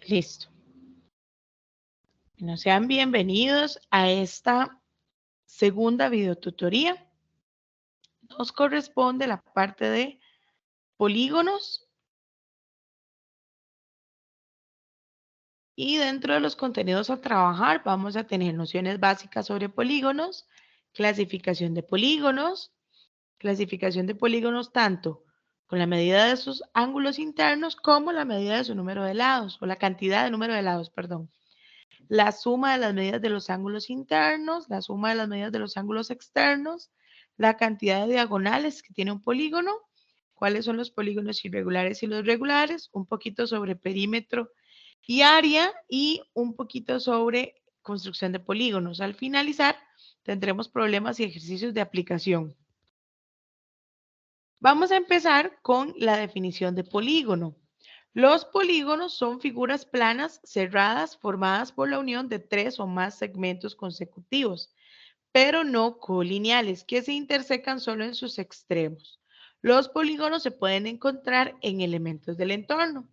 Listo. Bueno, sean bienvenidos a esta segunda videotutoría. Nos corresponde la parte de polígonos y dentro de los contenidos a trabajar vamos a tener nociones básicas sobre polígonos, clasificación de polígonos tanto con la medida de sus ángulos internos como la medida de su número de lados o la cantidad de número de lados, perdón. La suma de las medidas de los ángulos internos, la suma de las medidas de los ángulos externos, la cantidad de diagonales que tiene un polígono, cuáles son los polígonos irregulares y los regulares, un poquito sobre perímetro y área y un poquito sobre construcción de polígonos. Al finalizar, tendremos problemas y ejercicios de aplicación. Vamos a empezar con la definición de polígono. Los polígonos son figuras planas cerradas formadas por la unión de tres o más segmentos consecutivos, pero no colineales, que se intersecan solo en sus extremos. Los polígonos se pueden encontrar en elementos del entorno.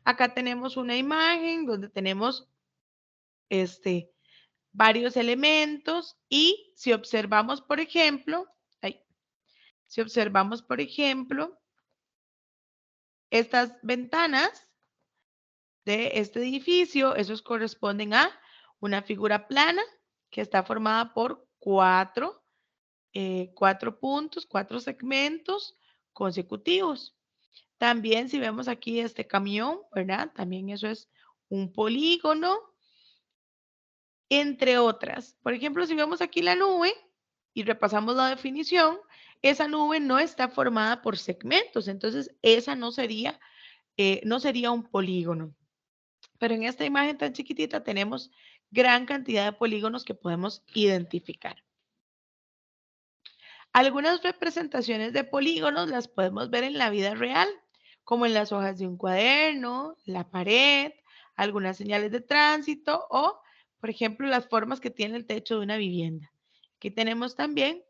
Acá tenemos una imagen donde tenemos varios elementos y si observamos, por ejemplo, estas ventanas de este edificio, esos corresponden a una figura plana que está formada por cuatro puntos, cuatro segmentos consecutivos. También si vemos aquí este camión, ¿verdad? También eso es un polígono, entre otras. Por ejemplo, si vemos aquí la nube y repasamos la definición, esa nube no está formada por segmentos, entonces esa no sería un polígono. Pero en esta imagen tan chiquitita tenemos gran cantidad de polígonos que podemos identificar. Algunas representaciones de polígonos las podemos ver en la vida real, como en las hojas de un cuaderno, la pared, algunas señales de tránsito o, por ejemplo, las formas que tiene el techo de una vivienda. Aquí tenemos también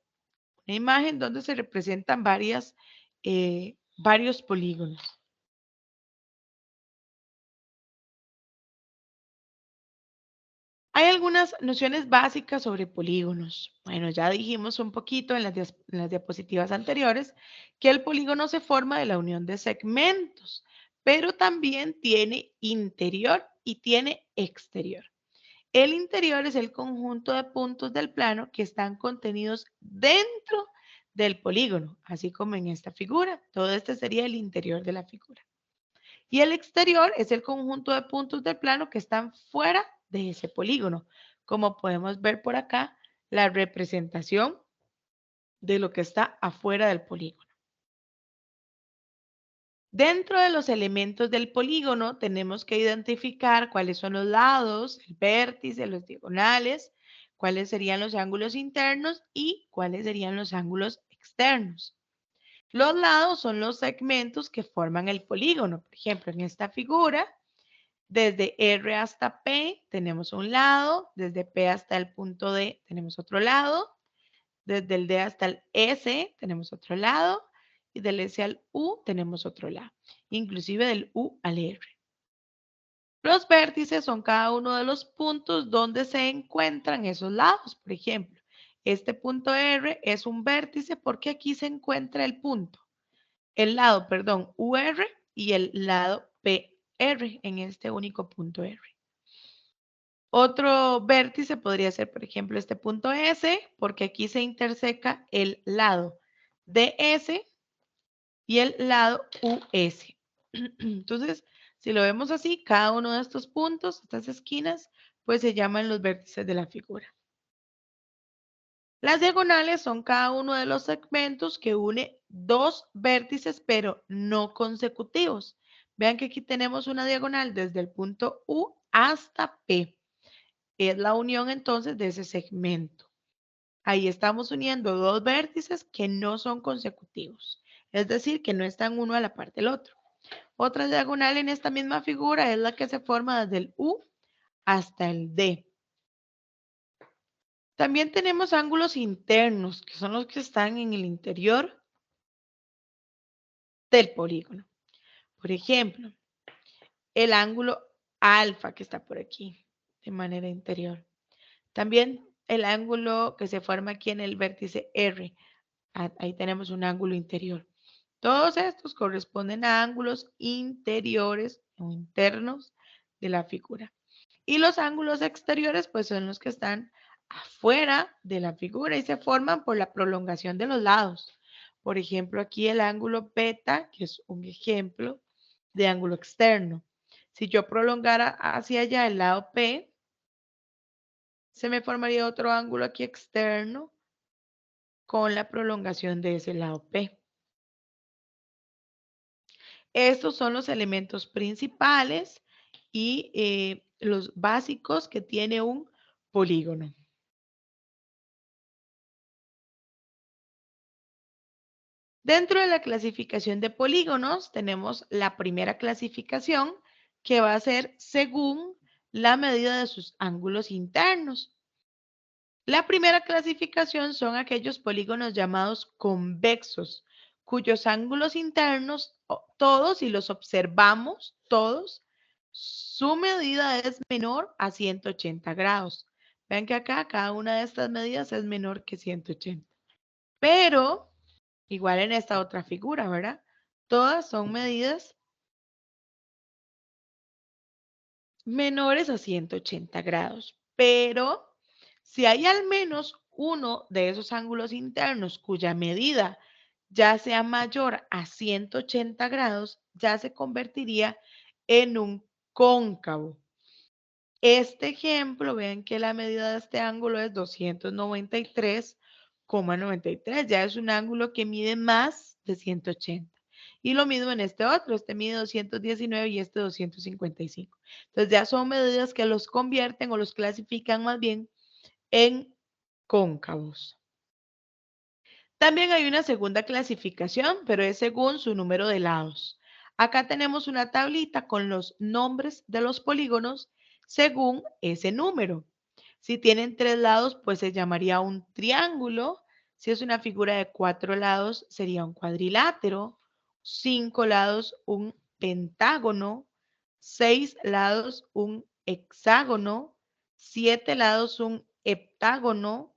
una imagen donde se representan varios polígonos. Hay algunas nociones básicas sobre polígonos. Bueno, ya dijimos un poquito en las diapositivas anteriores que el polígono se forma de la unión de segmentos, pero también tiene interior y tiene exterior. El interior es el conjunto de puntos del plano que están contenidos dentro del polígono, así como en esta figura. Todo este sería el interior de la figura. Y el exterior es el conjunto de puntos del plano que están fuera de ese polígono. Como podemos ver por acá, la representación de lo que está afuera del polígono. Dentro de los elementos del polígono tenemos que identificar cuáles son los lados, el vértice, los diagonales, cuáles serían los ángulos internos y cuáles serían los ángulos externos. Los lados son los segmentos que forman el polígono. Por ejemplo, en esta figura, desde R hasta P tenemos un lado, desde P hasta el punto D tenemos otro lado, desde el D hasta el S tenemos otro lado y del S al U tenemos otro lado, inclusive del U al R. Los vértices son cada uno de los puntos donde se encuentran esos lados. Por ejemplo, este punto R es un vértice porque aquí se encuentra el lado, perdón, UR y el lado PR en este único punto R. Otro vértice podría ser, por ejemplo, este punto S, porque aquí se interseca el lado DS y el lado US. Entonces, si lo vemos así, cada uno de estos puntos, estas esquinas, pues se llaman los vértices de la figura. Las diagonales son cada uno de los segmentos que une dos vértices, pero no consecutivos. Vean que aquí tenemos una diagonal desde el punto U hasta P. Es la unión entonces de ese segmento. Ahí estamos uniendo dos vértices que no son consecutivos, es decir, que no están uno a la par del otro. Otra diagonal en esta misma figura es la que se forma desde el U hasta el D. También tenemos ángulos internos, que son los que están en el interior del polígono. Por ejemplo, el ángulo alfa que está por aquí, de manera interior. También el ángulo que se forma aquí en el vértice R. Ahí tenemos un ángulo interior. Todos estos corresponden a ángulos interiores o internos de la figura. Y los ángulos exteriores, pues son los que están afuera de la figura y se forman por la prolongación de los lados. Por ejemplo, aquí el ángulo beta, que es un ejemplo de ángulo externo. Si yo prolongara hacia allá el lado P, se me formaría otro ángulo aquí externo con la prolongación de ese lado P. Estos son los elementos principales y los básicos que tiene un polígono. Dentro de la clasificación de polígonos tenemos la primera clasificación que va a ser según la medida de sus ángulos internos. La primera clasificación son aquellos polígonos llamados convexos, cuyos ángulos internos, todos, si los observamos, todos, su medida es menor a 180 grados. Vean que acá cada una de estas medidas es menor que 180. Pero, igual en esta otra figura, ¿verdad? Todas son medidas menores a 180 grados. Pero si hay al menos uno de esos ángulos internos cuya medida ya sea mayor a 180 grados, ya se convertiría en un cóncavo. Este ejemplo, vean que la medida de este ángulo es 293,93. Ya es un ángulo que mide más de 180. Y lo mismo en este otro, este mide 219 y este 255. Entonces ya son medidas que los convierten o los clasifican más bien en cóncavos. También hay una segunda clasificación, pero es según su número de lados. Acá tenemos una tablita con los nombres de los polígonos según ese número. Si tienen 3 lados, pues se llamaría un triángulo. Si es una figura de 4 lados, sería un cuadrilátero. 5 lados, un pentágono. 6 lados, un hexágono. 7 lados, un heptágono.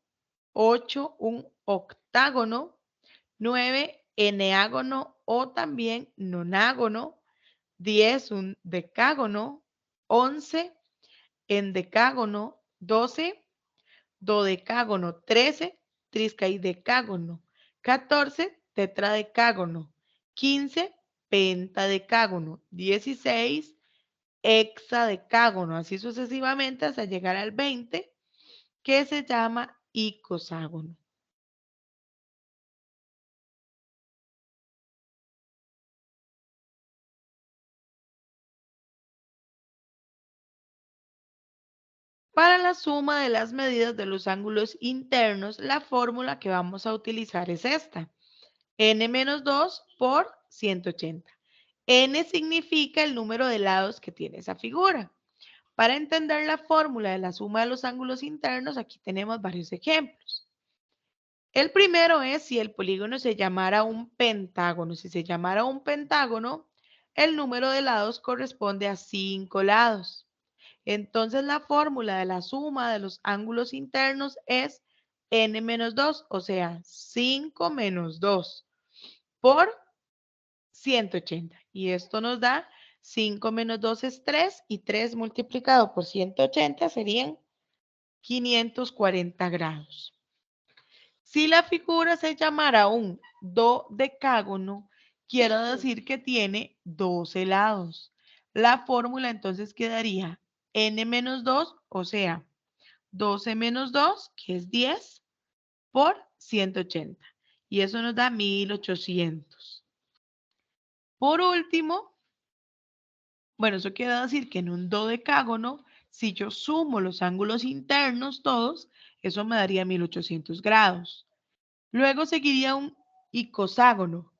8, un octágono. 9, eneágono o también nonágono. 10, un decágono. 11, endecágono. 12, dodecágono. 13, triscaidecágono. 14, tetradecágono. 15, pentadecágono. 16, hexadecágono. Así sucesivamente hasta llegar al 20, que se llama icoságono. Para la suma de las medidas de los ángulos internos, la fórmula que vamos a utilizar es esta. N-2 por 180. N significa el número de lados que tiene esa figura. Para entender la fórmula de la suma de los ángulos internos, aquí tenemos varios ejemplos. El primero es si el polígono se llamara un pentágono. Si se llamara un pentágono, el número de lados corresponde a 5 lados. Entonces la fórmula de la suma de los ángulos internos es n-2, o sea, 5 menos 2 por 180. Y esto nos da 5 menos 2 es 3 y 3 multiplicado por 180 serían 540 grados. Si la figura se llamara un dodecágono, quiero decir que tiene 12 lados. La fórmula entonces quedaría n-2, o sea, 12 menos 2, que es 10, por 180. Y eso nos da 1800. Por último, bueno, eso quiere decir que en un dodecágono, si yo sumo los ángulos internos todos, eso me daría 1800 grados. Luego seguiría un icoságono.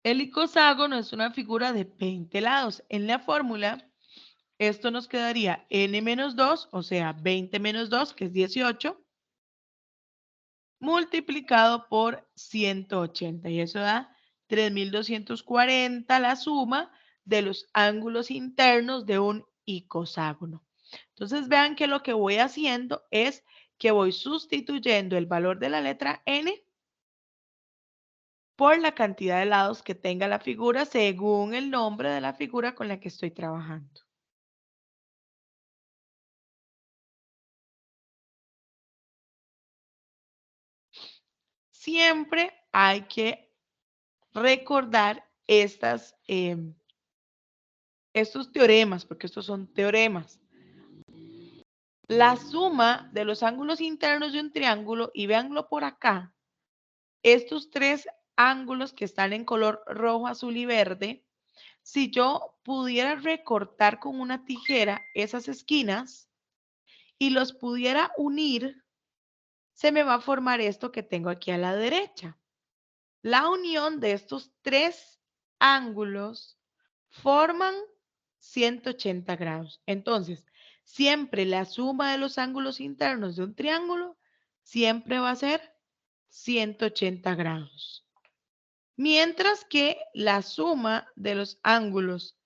El icoságono es una figura de 20 lados. En la fórmula, esto nos quedaría n-2, o sea, 20 menos 2, que es 18, multiplicado por 180. Y eso da 3240 la suma de los ángulos internos de un icoságono. Entonces vean que lo que voy haciendo es que voy sustituyendo el valor de la letra n por la cantidad de lados que tenga la figura según el nombre de la figura con la que estoy trabajando. Siempre hay que recordar estos teoremas, porque estos son teoremas. La suma de los ángulos internos de un triángulo, y véanlo por acá, estos tres ángulos que están en color rojo, azul y verde, si yo pudiera recortar con una tijera esas esquinas y los pudiera unir, se me va a formar esto que tengo aquí a la derecha. La unión de estos tres ángulos forman 180 grados. Entonces, siempre la suma de los ángulos internos de un triángulo siempre va a ser 180 grados. Mientras que la suma de los ángulos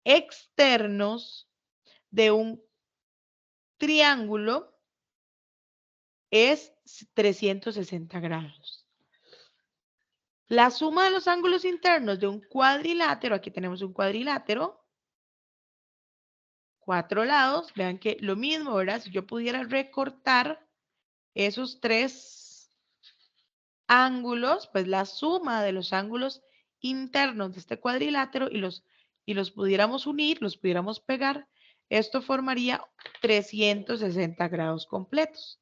externos de un triángulo es 360 grados. La suma de los ángulos internos de un cuadrilátero, aquí tenemos un cuadrilátero, 4 lados, vean que lo mismo, ¿verdad? Si yo pudiera recortar esos tres ángulos, pues la suma de los ángulos internos de este cuadrilátero y los pudiéramos unir, los pudiéramos pegar, esto formaría 360 grados completos.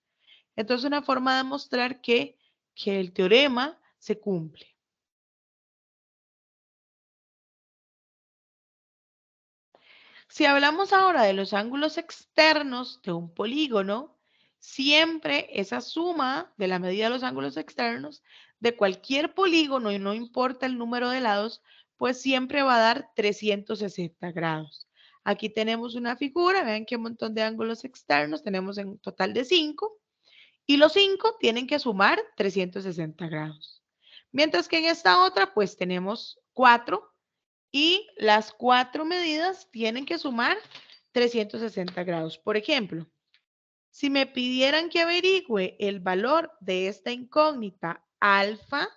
Entonces, una forma de mostrar que el teorema se cumple. Si hablamos ahora de los ángulos externos de un polígono, siempre esa suma de la medida de los ángulos externos de cualquier polígono, y no importa el número de lados, pues siempre va a dar 360 grados. Aquí tenemos una figura, vean qué montón de ángulos externos, tenemos en total de 5, y los 5 tienen que sumar 360 grados. Mientras que en esta otra, pues tenemos 4 y las 4 medidas tienen que sumar 360 grados. Por ejemplo, si me pidieran que averigüe el valor de esta incógnita alfa,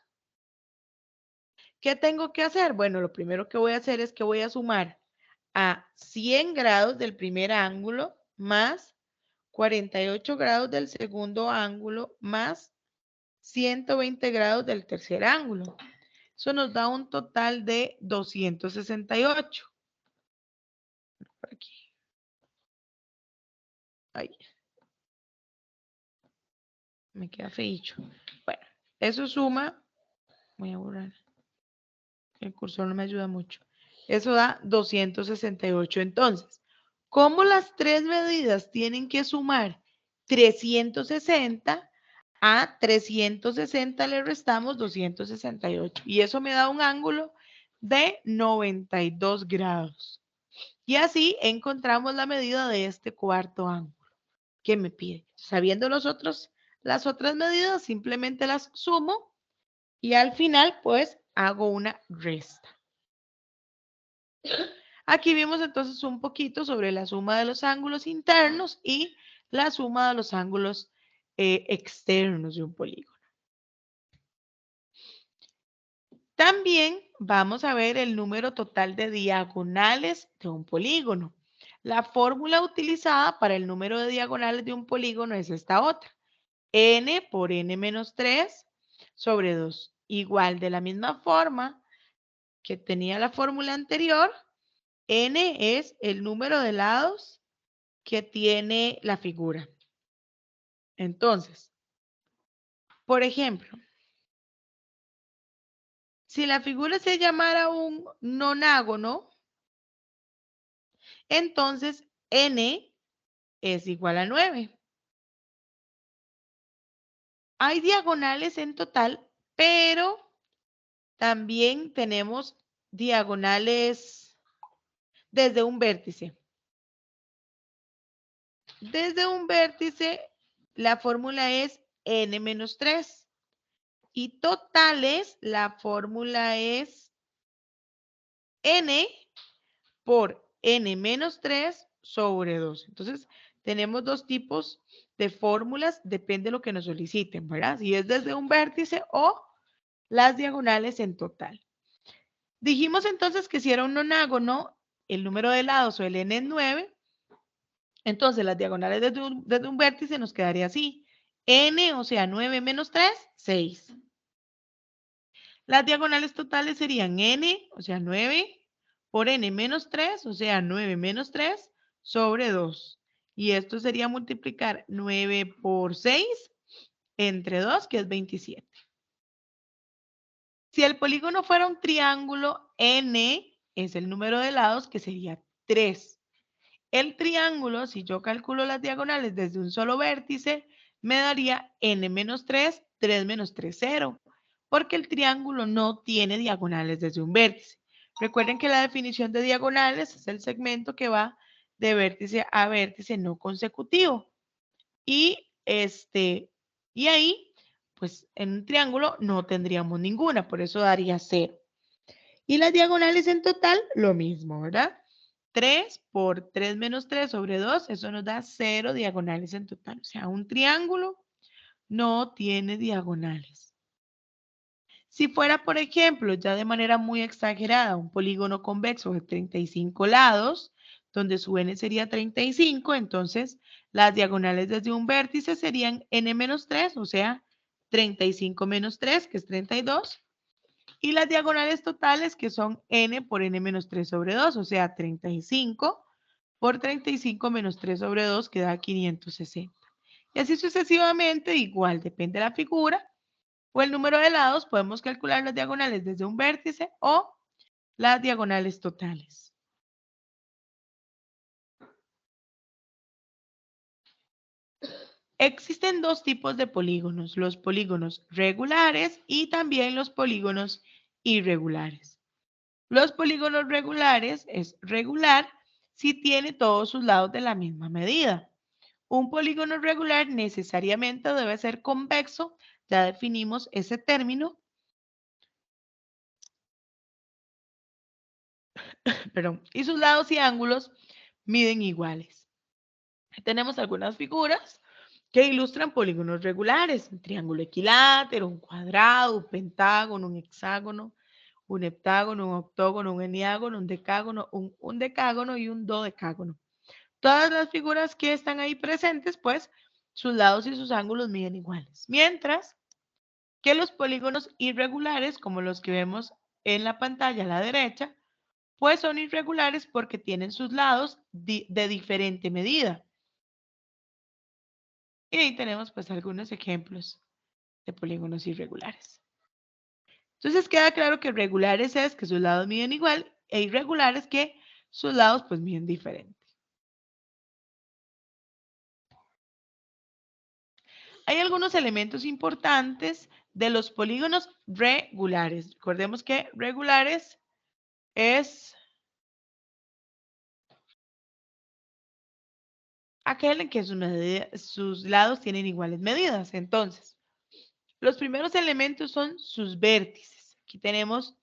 ¿qué tengo que hacer? Bueno, lo primero que voy a hacer es que voy a sumar a 100 grados del primer ángulo más 48 grados del segundo ángulo más 120 grados del tercer ángulo. Eso nos da un total de 268. Por aquí. Ahí. Me queda feicho. Bueno, eso suma. Voy a borrar. El cursor no me ayuda mucho. Eso da 268. Entonces, ¿cómo las tres medidas tienen que sumar 360? A 360 le restamos 268. Y eso me da un ángulo de 92 grados. Y así encontramos la medida de este cuarto ángulo que me pide. Sabiendo las otras medidas, simplemente las sumo y al final, pues, hago una resta. Aquí vimos entonces un poquito sobre la suma de los ángulos internos y la suma de los ángulos externos de un polígono. También vamos a ver el número total de diagonales de un polígono. La fórmula utilizada para el número de diagonales de un polígono es esta otra. N por n menos 3 sobre 2. Igual, de la misma forma que tenía la fórmula anterior, n es el número de lados que tiene la figura. Entonces, por ejemplo, si la figura se llamara un nonágono, entonces n es igual a 9. Hay diagonales en total, pero también tenemos diagonales desde un vértice. Desde un vértice, la fórmula es n menos 3. Y totales, la fórmula es n por n menos 3 sobre 2. Entonces, tenemos dos tipos de fórmulas, depende de lo que nos soliciten, ¿verdad? Si es desde un vértice o las diagonales en total. Dijimos entonces que si era un nonágono, el número de lados o el n es 9, entonces las diagonales desde un vértice nos quedaría así. N, o sea, 9 menos 3, 6. Las diagonales totales serían n, o sea, 9, por n menos 3, o sea, 9 menos 3, sobre 2. Y esto sería multiplicar 9 por 6 entre 2, que es 27. Si el polígono fuera un triángulo, n es el número de lados, que sería 3. El triángulo, si yo calculo las diagonales desde un solo vértice, me daría n menos 3, 3 menos 3, 0, porque el triángulo no tiene diagonales desde un vértice. Recuerden que la definición de diagonales es el segmento que va de vértice a vértice no consecutivo. Y ahí, pues en un triángulo no tendríamos ninguna, por eso daría 0. Y las diagonales en total, lo mismo, ¿verdad? 3 por 3 menos 3 sobre 2, eso nos da 0 diagonales en total. O sea, un triángulo no tiene diagonales. Si fuera, por ejemplo, ya de manera muy exagerada, un polígono convexo de 35 lados, donde su n sería 35, entonces las diagonales desde un vértice serían n menos 3, o sea, 35 menos 3, que es 32, y las diagonales totales, que son n por n menos 3 sobre 2, o sea, 35 por 35 menos 3 sobre 2, que da 560. Y así sucesivamente, igual, depende de la figura, o el número de lados, podemos calcular las diagonales desde un vértice o las diagonales totales. Existen dos tipos de polígonos, los polígonos regulares y también los polígonos irregulares. Los polígonos regulares es regular si tiene todos sus lados de la misma medida. Un polígono regular necesariamente debe ser convexo, ya definimos ese término, perdón, y sus lados y ángulos miden iguales. Tenemos algunas figuras que ilustran polígonos regulares, un triángulo equilátero, un cuadrado, un pentágono, un hexágono, un heptágono, un octógono, un eniágono, un decágono, un decágono y un dodecágono. Todas las figuras que están ahí presentes, pues sus lados y sus ángulos miden iguales. Mientras que los polígonos irregulares, como los que vemos en la pantalla a la derecha, pues son irregulares porque tienen sus lados de diferente medida. Y ahí tenemos pues algunos ejemplos de polígonos irregulares. Entonces queda claro que regulares es que sus lados miden igual e irregulares que sus lados pues miden diferente. Hay algunos elementos importantes de los polígonos regulares. Recordemos que regulares es aquel en que sus lados tienen iguales medidas. Entonces, los primeros elementos son sus vértices. Aquí tenemos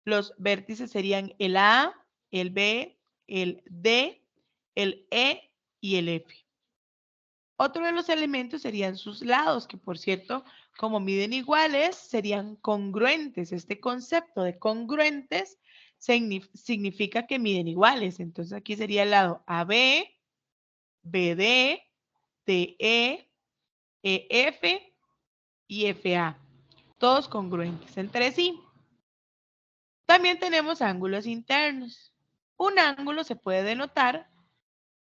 los vértices serían el A, el B, el D, el E y el F. Otro de los elementos serían sus lados, que por cierto, como miden iguales, serían congruentes. Este concepto de congruentes significa que miden iguales. Entonces aquí sería el lado AB, BD, DE, EF y FA. Todos congruentes entre sí. También tenemos ángulos internos. Un ángulo se puede denotar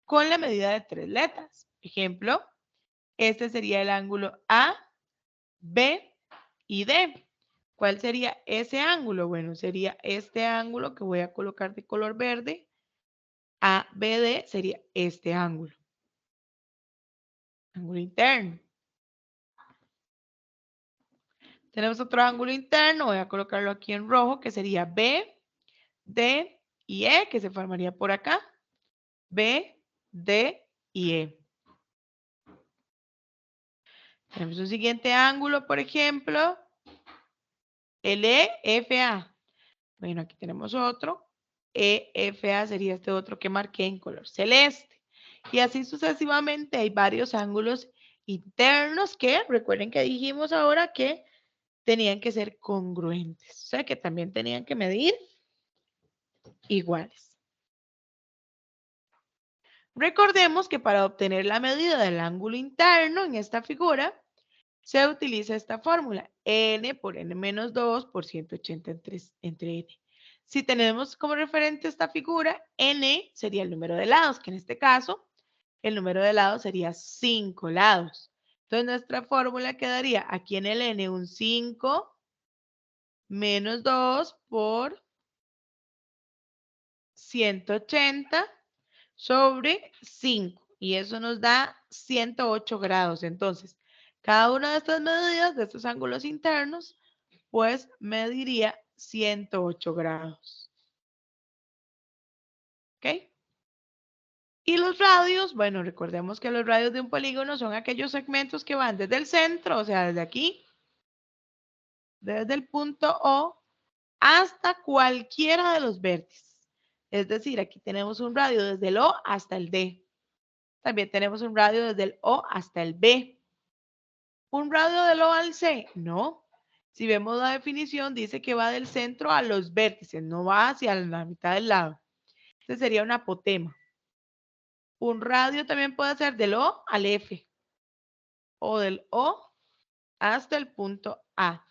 con la medida de 3 letras. Ejemplo, este sería el ángulo A, B y D. ¿Cuál sería ese ángulo? Bueno, sería este ángulo que voy a colocar de color verde. ABD sería este ángulo. Ángulo interno. Tenemos otro ángulo interno, voy a colocarlo aquí en rojo, que sería B, D y E, que se formaría por acá. B, D y E. Tenemos un siguiente ángulo, por ejemplo, el EFA. Bueno, aquí tenemos otro. EFA sería este otro que marqué en color celeste. Y así sucesivamente hay varios ángulos internos que recuerden que dijimos ahora que tenían que ser congruentes, o sea que también tenían que medir iguales. Recordemos que para obtener la medida del ángulo interno en esta figura, se utiliza esta fórmula, n por n menos 2 por 180 entre n. Si tenemos como referente esta figura, n sería el número de lados, que en este caso, el número de lados sería 5 lados. Entonces, nuestra fórmula quedaría aquí en el n un 5 menos 2 por 180 sobre 5. Y eso nos da 108 grados. Entonces, cada una de estas medidas, de estos ángulos internos, pues mediría 108 grados. ¿Ok? Y los radios, bueno, recordemos que los radios de un polígono son aquellos segmentos que van desde el centro, o sea, desde aquí, desde el punto O, hasta cualquiera de los vértices. Es decir, aquí tenemos un radio desde el O hasta el D. También tenemos un radio desde el O hasta el B. ¿Un radio del O al C? No. Si vemos la definición, dice que va del centro a los vértices, no va hacia la mitad del lado. Este sería un apotema. Un radio también puede ser del O al F o del O hasta el punto A.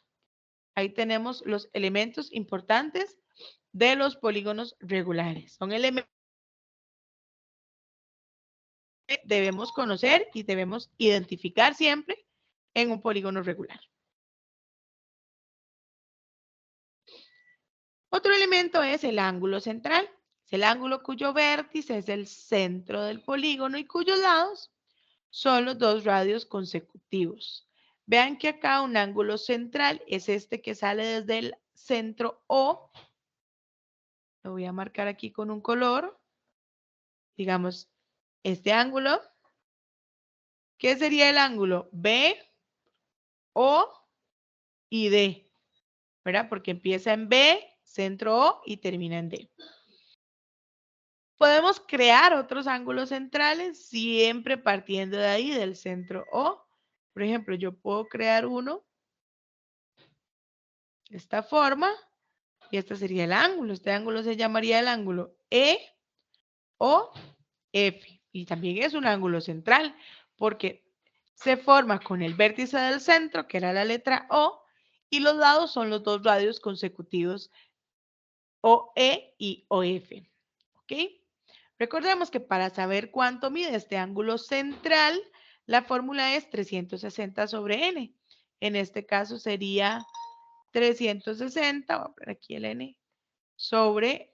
Ahí tenemos los elementos importantes de los polígonos regulares. Son elementos que debemos conocer y debemos identificar siempre en un polígono regular. Otro elemento es el ángulo central. Es el ángulo cuyo vértice es el centro del polígono y cuyos lados son los dos radios consecutivos. Vean que acá un ángulo central es este que sale desde el centro O. Lo voy a marcar aquí con un color. Digamos, este ángulo. ¿Qué sería el ángulo? B, O y D. ¿Verdad? Porque empieza en B, centro O y termina en D. Podemos crear otros ángulos centrales siempre partiendo de ahí, del centro O. Por ejemplo, yo puedo crear uno de esta forma y este sería el ángulo. Este ángulo se llamaría el ángulo EOF y también es un ángulo central porque se forma con el vértice del centro, que era la letra O, y los lados son los dos radios consecutivos OE y OF. ¿Ok? Recordemos que para saber cuánto mide este ángulo central, la fórmula es 360 sobre n. En este caso sería 360, voy a poner aquí el n, sobre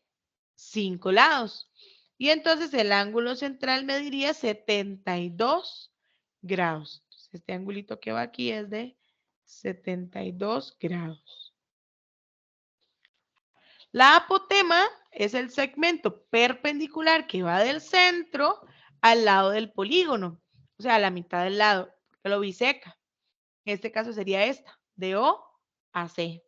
5 lados. Y entonces el ángulo central mediría 72 grados. Entonces este angulito que va aquí es de 72 grados. La apotema es el segmento perpendicular que va del centro al lado del polígono, o sea, a la mitad del lado, que lo biseca. En este caso sería esta, de O a C.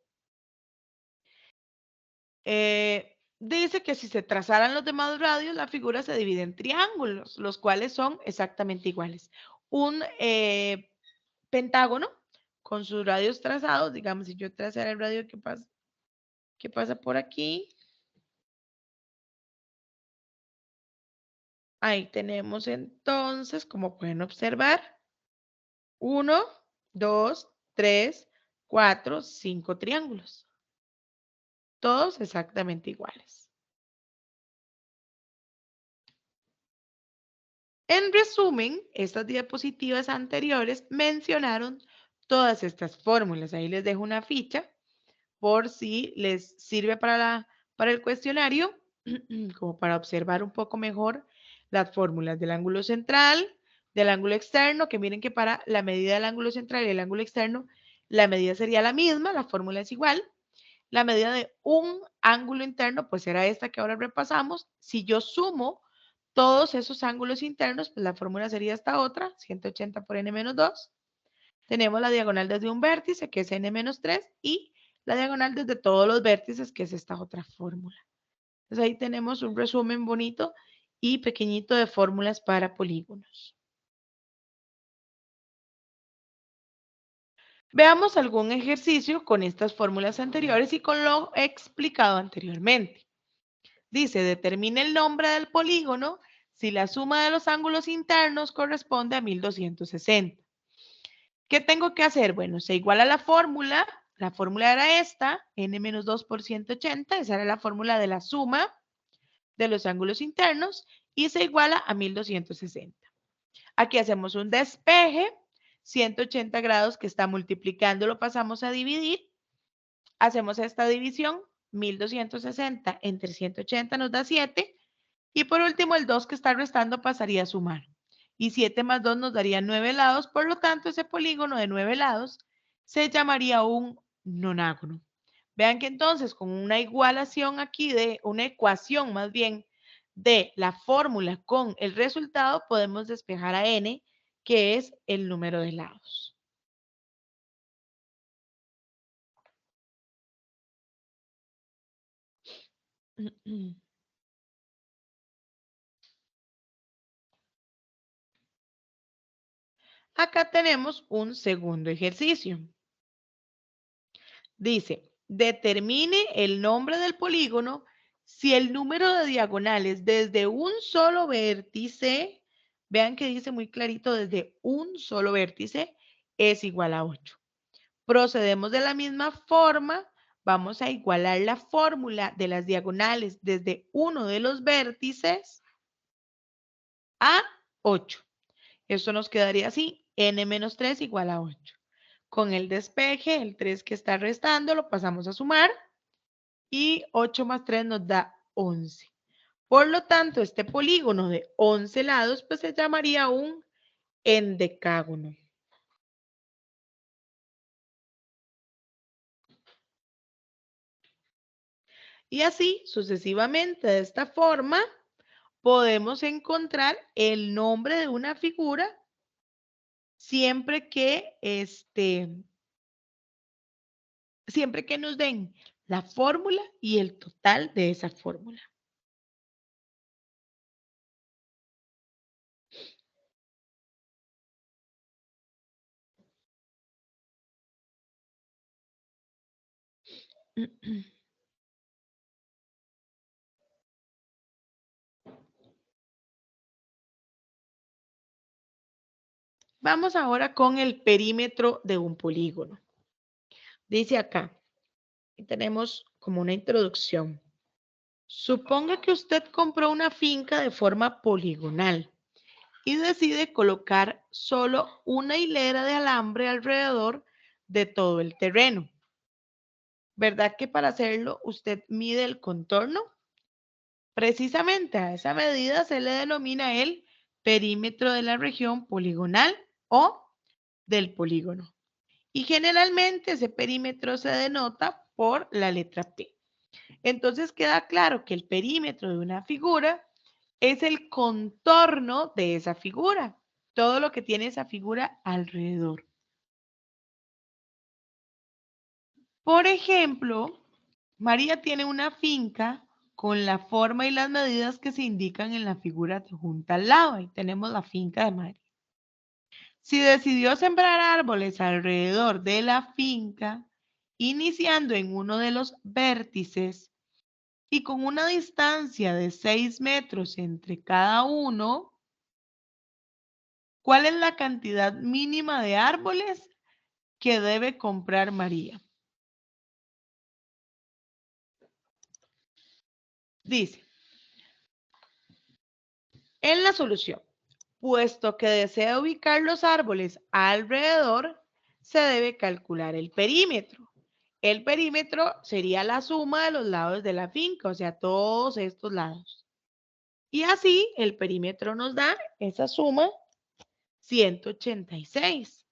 Dice que si se trazaran los demás radios, la figura se divide en triángulos, los cuales son exactamente iguales. Un pentágono con sus radios trazados, digamos, si yo trazara el radio que pasa por aquí, ahí tenemos entonces, como pueden observar, 1, 2, 3, 4, 5 triángulos. Todos exactamente iguales. En resumen, estas diapositivas anteriores mencionaron todas estas fórmulas. Ahí les dejo una ficha por si les sirve para el cuestionario, como para observar un poco mejor las fórmulas del ángulo central, del ángulo externo, que miren que para la medida del ángulo central y el ángulo externo, la medida sería la misma, la fórmula es igual. La medida de un ángulo interno, pues era esta que ahora repasamos. Si yo sumo todos esos ángulos internos, pues la fórmula sería esta otra, 180 por n menos 2. Tenemos la diagonal desde un vértice, que es n menos 3, y la diagonal desde todos los vértices, que es esta otra fórmula. Entonces ahí tenemos un resumen bonito y pequeñito de fórmulas para polígonos. Veamos algún ejercicio con estas fórmulas anteriores y con lo explicado anteriormente. Dice, determine el nombre del polígono si la suma de los ángulos internos corresponde a 1260. ¿Qué tengo que hacer? Bueno, se iguala la fórmula era esta, n-2 por 180, esa era la fórmula de la suma de los ángulos internos y se iguala a 1260. Aquí hacemos un despeje, 180 grados que está multiplicando, lo pasamos a dividir, hacemos esta división, 1260 entre 180 nos da 7, y por último el 2 que está restando pasaría a sumar. Y 7 más 2 nos daría 9 lados, por lo tanto ese polígono de 9 lados se llamaría un nonágono. Vean que entonces con una igualación aquí de una ecuación más bien de la fórmula con el resultado podemos despejar a n, que es el número de lados. Acá tenemos un segundo ejercicio. Dice, determine el nombre del polígono si el número de diagonales desde un solo vértice, vean que dice muy clarito, desde un solo vértice es igual a 8. Procedemos de la misma forma, vamos a igualar la fórmula de las diagonales desde uno de los vértices a 8. Esto nos quedaría así, n-3 igual a 8. Con el despeje, el 3 que está restando lo pasamos a sumar y 8 más 3 nos da 11. Por lo tanto, este polígono de 11 lados pues se llamaría un endecágono. Y así sucesivamente, de esta forma, podemos encontrar el nombre de una figura siempre que, siempre que nos den la fórmula y el total de esa fórmula. Vamos ahora con el perímetro de un polígono. Dice acá, y tenemos como una introducción. Suponga que usted compró una finca de forma poligonal y decide colocar solo una hilera de alambre alrededor de todo el terreno. ¿Verdad que para hacerlo usted mide el contorno? Precisamente a esa medida se le denomina el perímetro de la región poligonal o del polígono. Y generalmente ese perímetro se denota por la letra P. Entonces queda claro que el perímetro de una figura es el contorno de esa figura, todo lo que tiene esa figura alrededor. Por ejemplo, María tiene una finca con la forma y las medidas que se indican en la figura adjunta al lado. Ahí tenemos la finca de María. Si decidió sembrar árboles alrededor de la finca, iniciando en uno de los vértices y con una distancia de 6 metros entre cada uno, ¿cuál es la cantidad mínima de árboles que debe comprar María? Dice, en la solución, puesto que desea ubicar los árboles alrededor, se debe calcular el perímetro. El perímetro sería la suma de los lados de la finca, o sea, todos estos lados. Y así el perímetro nos da esa suma 186.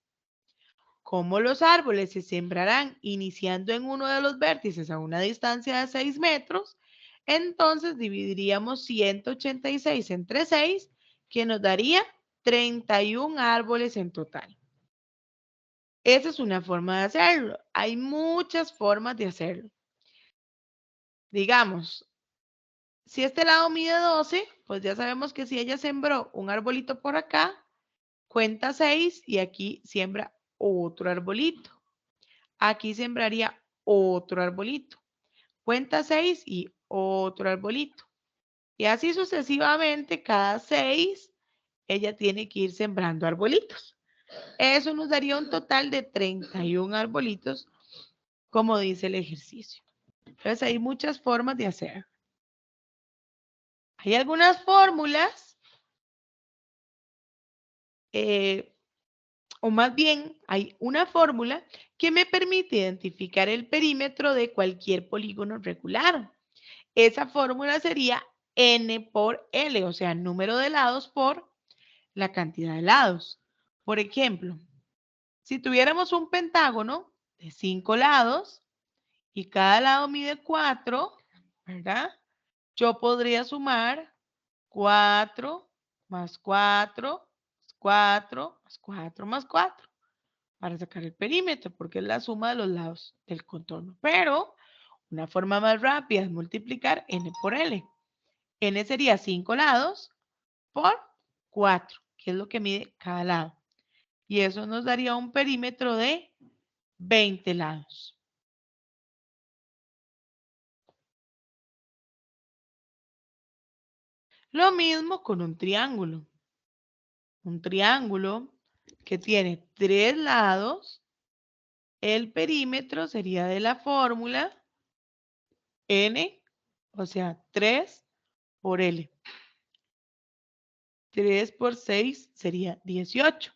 Como los árboles se sembrarán iniciando en uno de los vértices a una distancia de 6 metros, entonces dividiríamos 186 entre 6, que nos daría 31 árboles en total. Esa es una forma de hacerlo. Hay muchas formas de hacerlo. Digamos, Si este lado mide 12, pues ya sabemos que si ella sembró un arbolito por acá, cuenta 6 y aquí siembra otro arbolito. Aquí sembraría otro arbolito. Cuenta 6 y otro arbolito. Y así sucesivamente, cada 6, ella tiene que ir sembrando arbolitos. Eso nos daría un total de 31 arbolitos, como dice el ejercicio. Entonces hay muchas formas de hacer. Hay algunas fórmulas, o más bien hay una fórmula que me permite identificar el perímetro de cualquier polígono regular. Esa fórmula sería n por L, o sea, número de lados por la cantidad de lados. Por ejemplo, si tuviéramos un pentágono de 5 lados y cada lado mide 4, ¿verdad? Yo podría sumar 4 más 4 más 4 más 4 más 4 para sacar el perímetro, porque es la suma de los lados del contorno. Pero una forma más rápida es multiplicar n por L. N sería 5 lados por 4, que es lo que mide cada lado. Y eso nos daría un perímetro de 20 lados. Lo mismo con un triángulo. Un triángulo que tiene 3 lados, el perímetro sería de la fórmula n, o sea, 3 por L. 3 por 6 sería 18.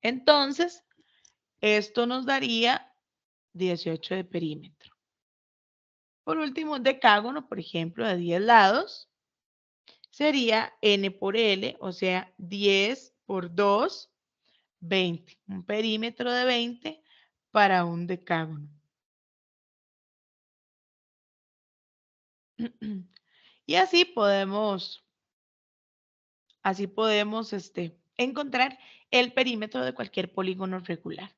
Entonces, esto nos daría 18 de perímetro. Por último, un decágono, por ejemplo, de 10 lados, sería n por L, o sea, 10 por 2, 20. Un perímetro de 20 para un decágono. Y así podemos encontrar el perímetro de cualquier polígono regular.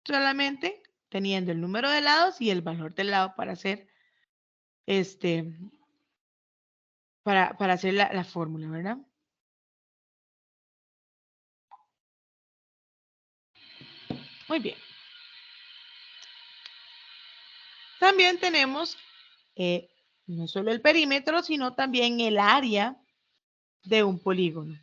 Solamente teniendo el número de lados y el valor del lado para hacer para hacer la fórmula, ¿verdad? Muy bien. También tenemos no solo el perímetro, sino también el área de un polígono.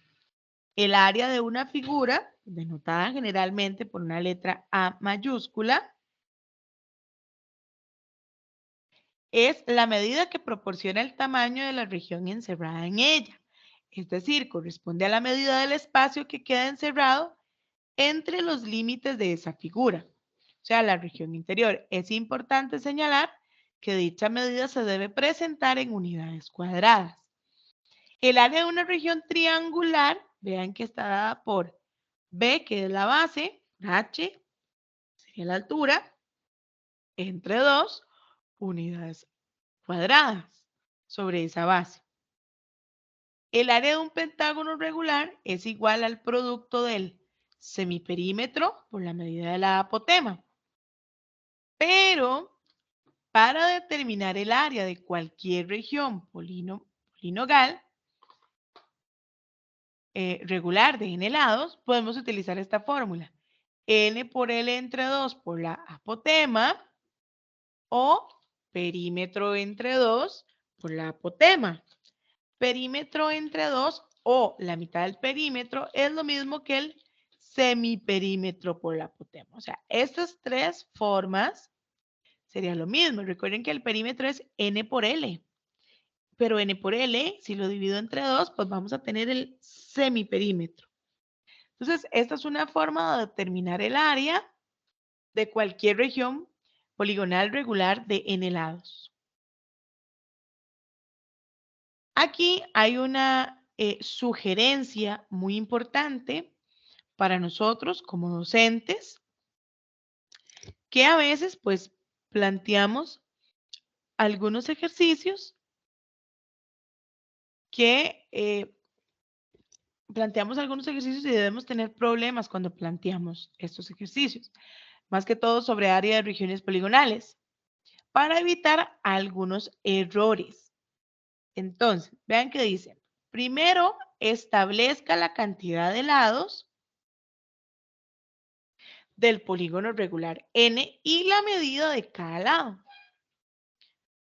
El área de una figura, denotada generalmente por una letra A mayúscula, es la medida que proporciona el tamaño de la región encerrada en ella. Es decir, corresponde a la medida del espacio que queda encerrado entre los límites de esa figura, o sea, la región interior. Es importante señalar que dicha medida se debe presentar en unidades cuadradas. El área de una región triangular, vean que está dada por B, que es la base, H, sería la altura, entre 2 unidades cuadradas sobre esa base. El área de un pentágono regular es igual al producto del semiperímetro por la medida de la apotema. Pero para determinar el área de cualquier región polinogal regular de n lados, podemos utilizar esta fórmula. N por L entre 2 por la apotema o perímetro entre 2 por la apotema. Perímetro entre 2 o la mitad del perímetro es lo mismo que el semiperímetro por la apotema. O sea, estas tres formas sería lo mismo. Recuerden que el perímetro es n por L. Pero n por L, si lo divido entre 2, pues vamos a tener el semiperímetro. Entonces, esta es una forma de determinar el área de cualquier región poligonal regular de n lados. Aquí hay una sugerencia muy importante para nosotros como docentes, que a veces pues planteamos algunos ejercicios que y debemos tener problemas cuando planteamos estos ejercicios, más que todo sobre área de regiones poligonales. para evitar algunos errores. Entonces, vean que dice, primero establezca la cantidad de lados del polígono regular N y la medida de cada lado.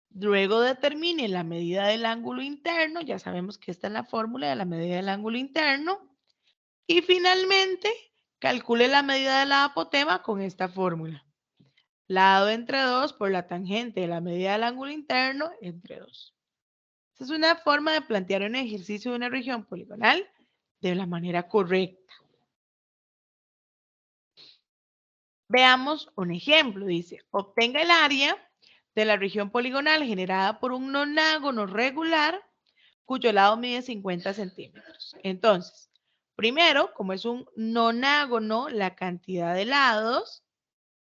Luego determine la medida del ángulo interno, ya sabemos que esta es la fórmula de la medida del ángulo interno. Y finalmente, calcule la medida de la apotema con esta fórmula. Lado entre 2 por la tangente de la medida del ángulo interno entre 2. Esta es una forma de plantear un ejercicio de una región poligonal de la manera correcta. Veamos un ejemplo. Dice, obtenga el área de la región poligonal generada por un nonágono regular cuyo lado mide 50 centímetros. Entonces, primero, como es un nonágono, la cantidad de lados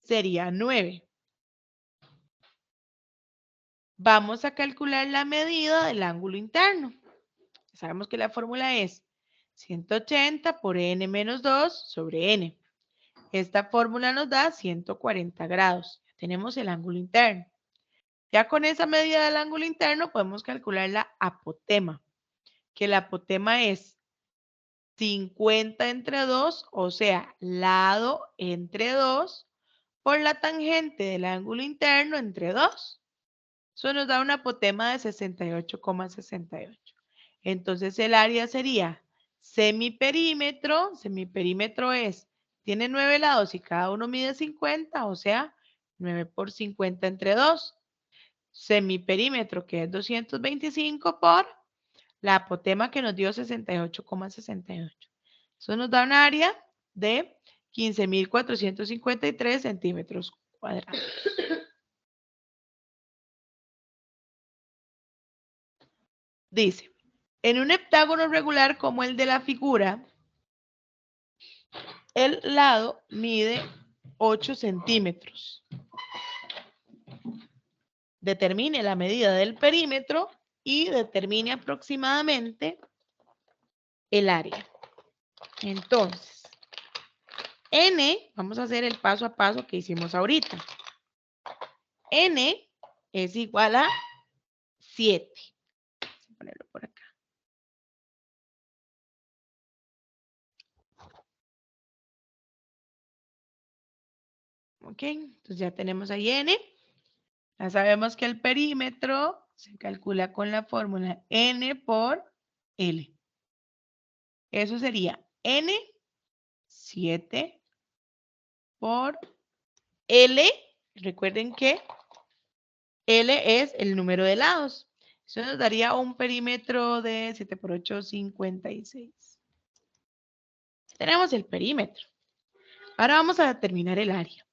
sería 9. Vamos a calcular la medida del ángulo interno. Sabemos que la fórmula es 180 por n menos 2 sobre n. Esta fórmula nos da 140 grados. Ya tenemos el ángulo interno. Ya con esa medida del ángulo interno podemos calcular la apotema, que la apotema es 50 entre 2, o sea, lado entre 2, por la tangente del ángulo interno entre 2. Eso nos da una apotema de 68,68. Entonces el área sería semiperímetro. Semiperímetro tiene 9 lados y cada uno mide 50, o sea, 9 por 50 entre 2. Semiperímetro, que es 225 por la apotema que nos dio 68,68. Eso nos da un área de 15.453 centímetros cuadrados. Dice, en un heptágono regular como el de la figura, el lado mide 8 centímetros. Determine la medida del perímetro y determine aproximadamente el área. Entonces, N, vamos a hacer el paso a paso que hicimos ahorita. N es igual a 7. Vamos a ponerlo por acá. Ok, entonces ya tenemos ahí N. Ya sabemos que el perímetro se calcula con la fórmula N por L. Eso sería N 7 por L. Recuerden que L es el número de lados. Eso nos daría un perímetro de 7 por 8, 56. Tenemos el perímetro. Ahora vamos a determinar el área.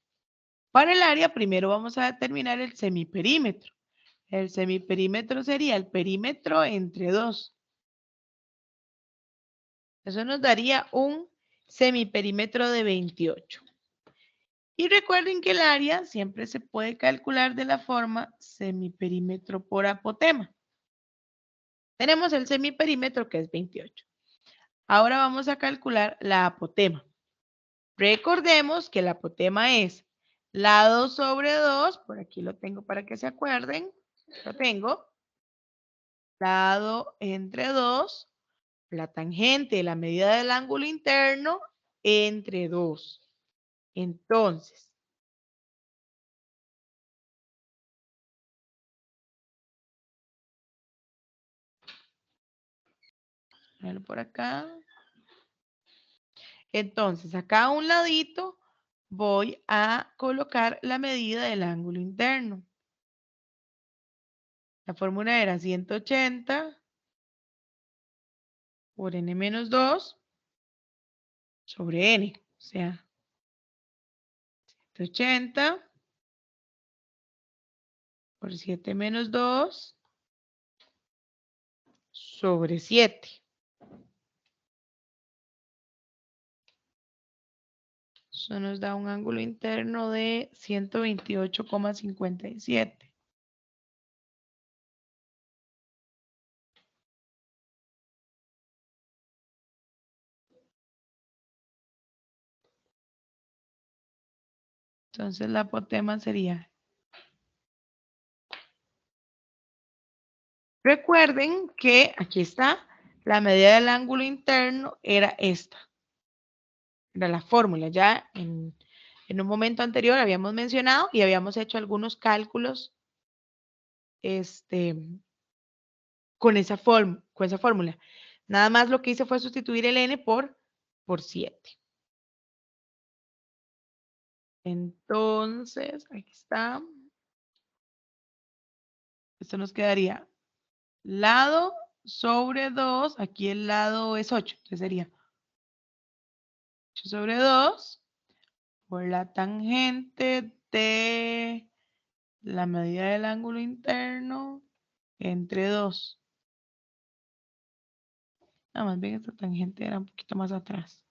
Para el área, primero vamos a determinar el semiperímetro. El semiperímetro sería el perímetro entre 2. Eso nos daría un semiperímetro de 28. Y recuerden que el área siempre se puede calcular de la forma semiperímetro por apotema. Tenemos el semiperímetro que es 28. Ahora vamos a calcular la apotema. Recordemos que la apotema es lado sobre 2, por aquí lo tengo para que se acuerden, lo tengo, lado entre 2, la tangente, la medida del ángulo interno entre 2. Entonces, verlo por acá. Entonces, acá a un ladito voy a colocar la medida del ángulo interno. La fórmula era 180 por n menos 2 sobre n. O sea, 180 por 7 menos 2 sobre 7. Eso nos da un ángulo interno de 128,57. Entonces la apotema sería Recuerden que aquí está, la medida del ángulo interno era esta. Era la fórmula. Ya en un momento anterior habíamos mencionado y habíamos hecho algunos cálculos con esa fórmula. Nada más lo que hice fue sustituir el n por 7. Entonces, aquí está. Esto nos quedaría lado sobre 2. Aquí el lado es 8. Entonces sería 8 sobre 2 por la tangente de la medida del ángulo interno entre 2. Nada más bien esta tangente era un poquito más atrás.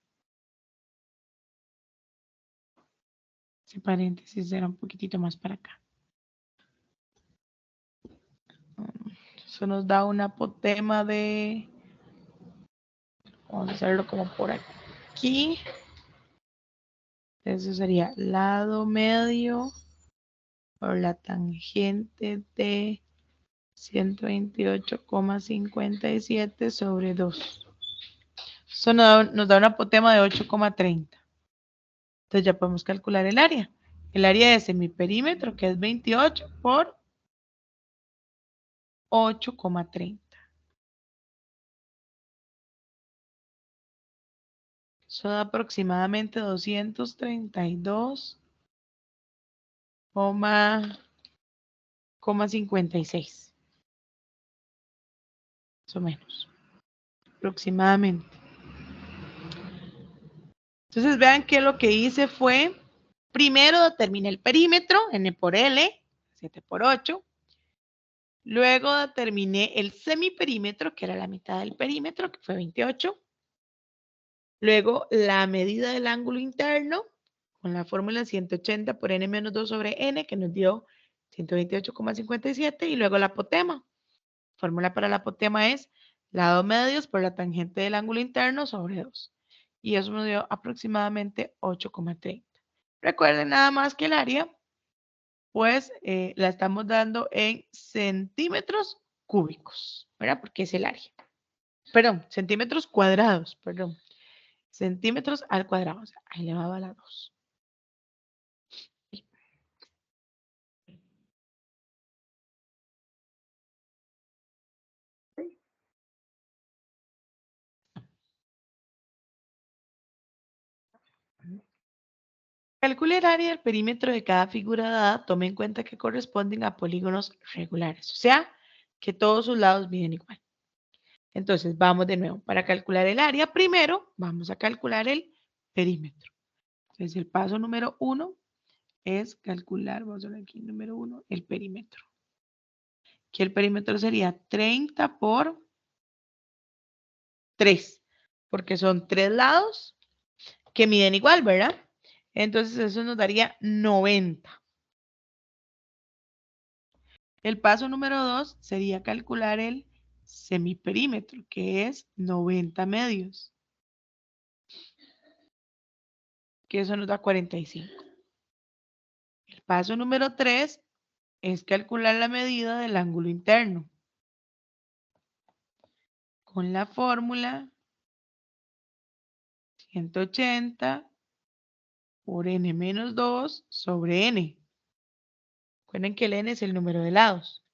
Ese paréntesis era un poquitito más para acá. Eso nos da un apotema de... Vamos a hacerlo como por aquí. Eso sería lado medio por la tangente de 128,57 sobre 2. Eso nos da un apotema de 8,30. Entonces ya podemos calcular el área. El área de semiperímetro, que es 28 por 8,30. Eso da aproximadamente 232,56. Más o menos. Aproximadamente. Entonces vean que lo que hice fue, primero determiné el perímetro, n por L, 7 por 8. Luego determiné el semiperímetro, que era la mitad del perímetro, que fue 28. Luego la medida del ángulo interno, con la fórmula 180 por n menos 2 sobre n, que nos dio 128,57. Y luego la apotema. Fórmula para la apotema es lado medios por la tangente del ángulo interno sobre 2. Y eso me dio aproximadamente 8,30. Recuerden nada más que el área, pues la estamos dando en centímetros cúbicos, ¿verdad? Porque es el área. Perdón, centímetros cuadrados, perdón. Centímetros al cuadrado, o sea, elevado a la 2. Calcule el área del perímetro de cada figura dada. Tome en cuenta que corresponden a polígonos regulares, o sea, que todos sus lados miden igual. Entonces, vamos de nuevo. Para calcular el área, primero vamos a calcular el perímetro. Entonces, el paso número 1 es calcular, vamos a ver aquí, número 1, el perímetro. Que el perímetro sería 30 por 3, porque son 3 lados que miden igual, ¿verdad? Entonces, eso nos daría 90. El paso número 2 sería calcular el semiperímetro, que es 90 medios, que eso nos da 45. El paso número 3 es calcular la medida del ángulo interno con la fórmula 180 por n menos 2 sobre n. Recuerden que el n es el número de lados.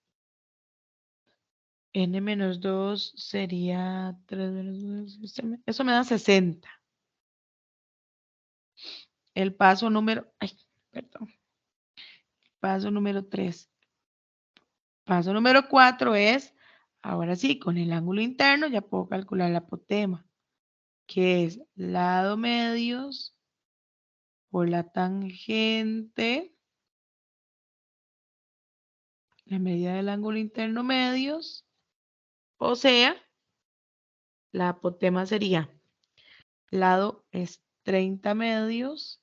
N menos 2 sería 3 menos 2, eso me da 60. El paso número, perdón. Paso número 3. Paso número 4 es, ahora sí, con el ángulo interno ya puedo calcular la apotema, que es lado medios por la tangente, la medida del ángulo interno medios, o sea, la apotema sería, lado es 30 medios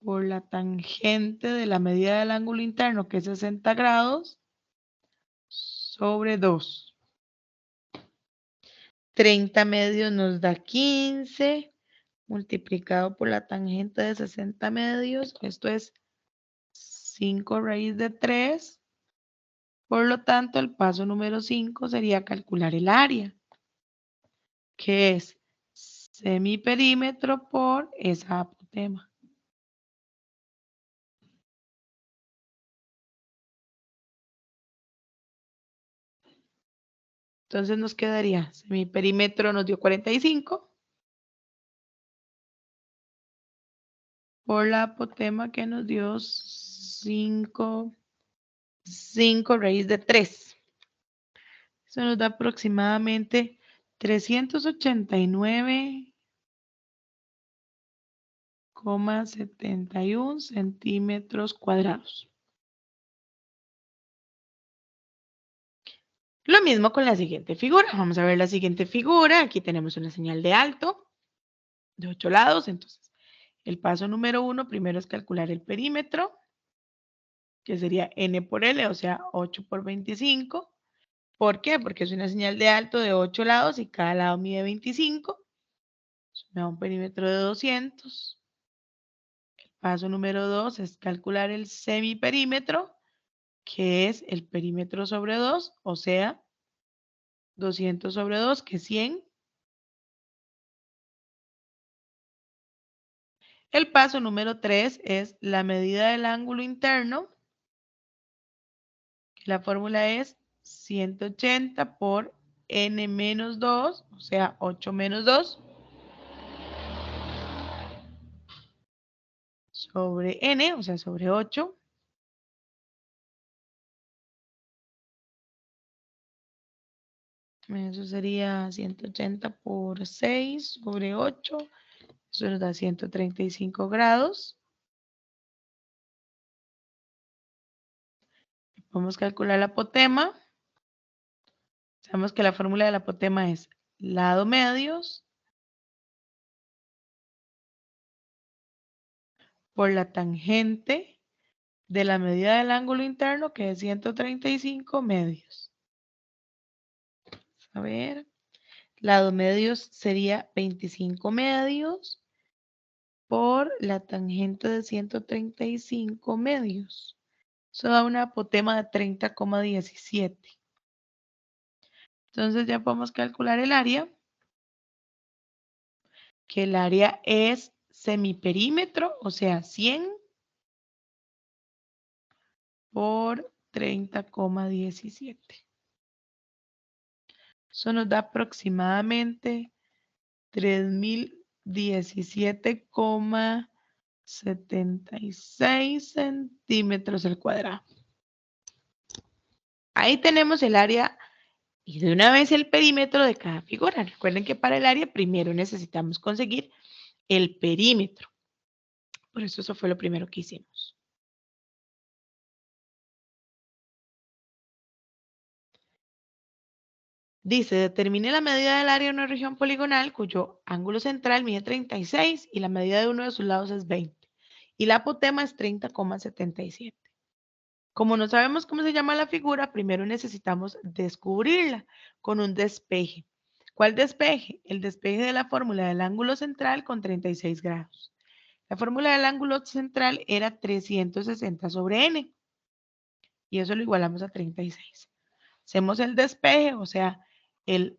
por la tangente de la medida del ángulo interno, que es 60 grados, sobre 2. 30 medios nos da 15, multiplicado por la tangente de 60 medios, esto es 5 raíz de 3 Por lo tanto, el paso número 5 sería calcular el área, que es semiperímetro por esa apotema. Entonces nos quedaría, semiperímetro nos dio 45 por la apotema que nos dio 5 raíz de 3. Eso nos da aproximadamente 389,71 centímetros cuadrados. Lo mismo con la siguiente figura. Vamos a ver la siguiente figura. Aquí tenemos una señal de alto de 8 lados. Entonces, el paso número 1 primero es calcular el perímetro, que sería n por L, o sea, 8 por 25. ¿Por qué? Porque es una señal de alto de 8 lados y cada lado mide 25. Eso me da un perímetro de 200. El paso número 2 es calcular el semiperímetro, que es el perímetro sobre 2, o sea, 200 sobre 2, que es 100. El paso número 3 es la medida del ángulo interno, que la fórmula es 180 por n menos 2, o sea, 8 menos 2, sobre n, o sea, sobre 8. Eso sería 180 por 6 sobre 8. Eso nos da 135 grados. Vamos a calcular la apotema. Sabemos que la fórmula de la apotema es lado medios por la tangente de la medida del ángulo interno, que es 135 medios. A ver, lado medios sería 25 medios por la tangente de 135 medios. Eso da una apotema de 30,17. Entonces ya podemos calcular el área, que el área es semiperímetro, o sea, 100 por 30,17. Eso nos da aproximadamente 3017,76 centímetros al cuadrado. Ahí tenemos el área y de una vez el perímetro de cada figura. Recuerden que para el área primero necesitamos conseguir el perímetro. Por eso fue lo primero que hicimos. Dice, determine la medida del área de una región poligonal cuyo ángulo central mide 36 y la medida de uno de sus lados es 20. Y la apotema es 30,77. Como no sabemos cómo se llama la figura, primero necesitamos descubrirla con un despeje. ¿Cuál despeje? El despeje de la fórmula del ángulo central con 36 grados. La fórmula del ángulo central era 360 sobre n. Y eso lo igualamos a 36. Hacemos el despeje, o sea, el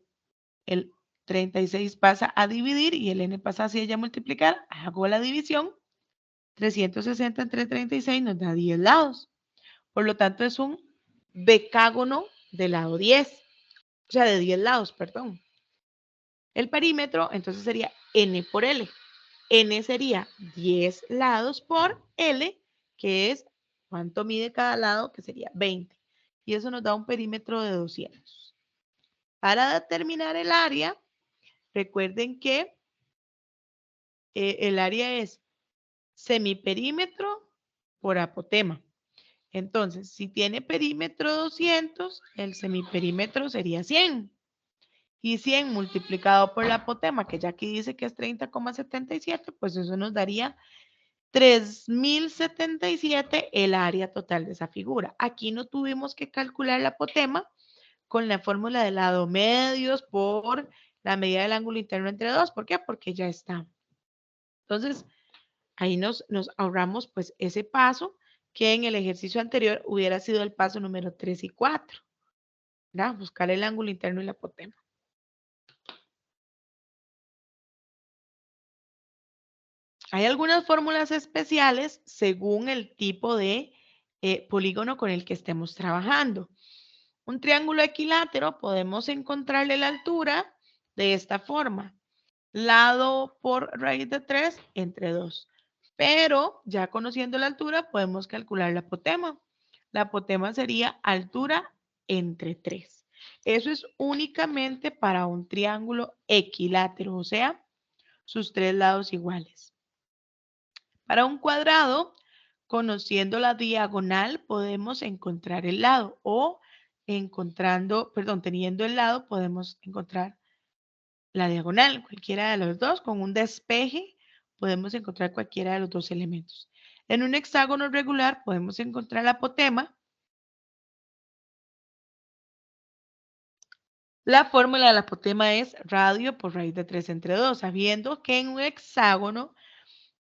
36 pasa a dividir y el n pasa hacia ella a multiplicar. Hago la división. 360 entre 36 nos da 10 lados. Por lo tanto, es un decágono de lado 10. O sea, de 10 lados, perdón. El perímetro, entonces, sería n por L. N sería 10 lados por L, que es cuánto mide cada lado, que sería 20. Y eso nos da un perímetro de 200. Para determinar el área, recuerden que el área es semiperímetro por apotema. Entonces, si tiene perímetro 200, el semiperímetro sería 100. Y 100 multiplicado por la apotema, que ya aquí dice que es 30,77, pues eso nos daría 3077 el área total de esa figura. Aquí no tuvimos que calcular la apotema con la fórmula de lado medios por la medida del ángulo interno entre 2. ¿Por qué? Porque ya está. Entonces, ahí nos ahorramos pues ese paso que en el ejercicio anterior hubiera sido el paso número 3 y 4. ¿Verdad? Buscar el ángulo interno y la apotema. Hay algunas fórmulas especiales según el tipo de polígono con el que estemos trabajando. Un triángulo equilátero podemos encontrarle la altura de esta forma. Lado por raíz de 3 entre 2. Pero ya conociendo la altura podemos calcular la apotema. La apotema sería altura entre 3. Eso es únicamente para un triángulo equilátero, o sea, sus tres lados iguales. Para un cuadrado, conociendo la diagonal, podemos encontrar el lado o teniendo el lado, podemos encontrar la diagonal, cualquiera de los dos, con un despeje podemos encontrar cualquiera de los dos elementos. En un hexágono regular podemos encontrar la apotema. La fórmula de la apotema es radio por raíz de 3 entre 2, sabiendo que en un hexágono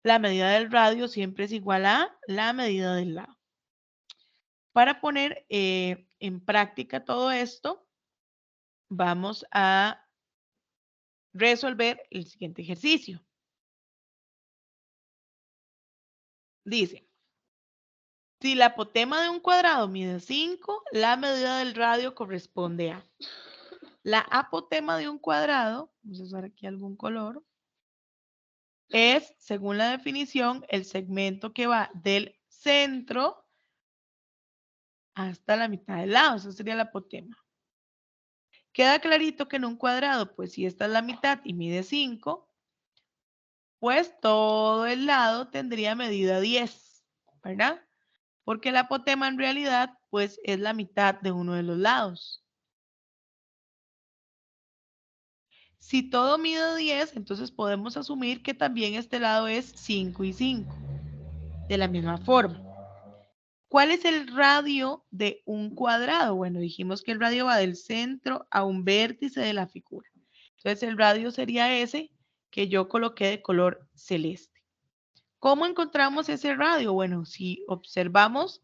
la medida del radio siempre es igual a la medida del lado. Para poner en práctica todo esto, vamos a resolver el siguiente ejercicio. Dice, si la apotema de un cuadrado mide 5, la medida del radio corresponde a la apotema de un cuadrado, vamos a usar aquí algún color, es, según la definición, el segmento que va del centro hasta la mitad del lado. Eso sería la apotema. Queda clarito que en un cuadrado, pues si esta es la mitad y mide 5, pues todo el lado tendría medida 10, ¿verdad? Porque la apotema en realidad, pues es la mitad de uno de los lados. Si todo mide 10, entonces podemos asumir que también este lado es 5 y 5, de la misma forma. ¿Cuál es el radio de un cuadrado? Bueno, dijimos que el radio va del centro a un vértice de la figura. Entonces el radio sería ese que yo coloqué de color celeste. ¿Cómo encontramos ese radio? Bueno, si observamos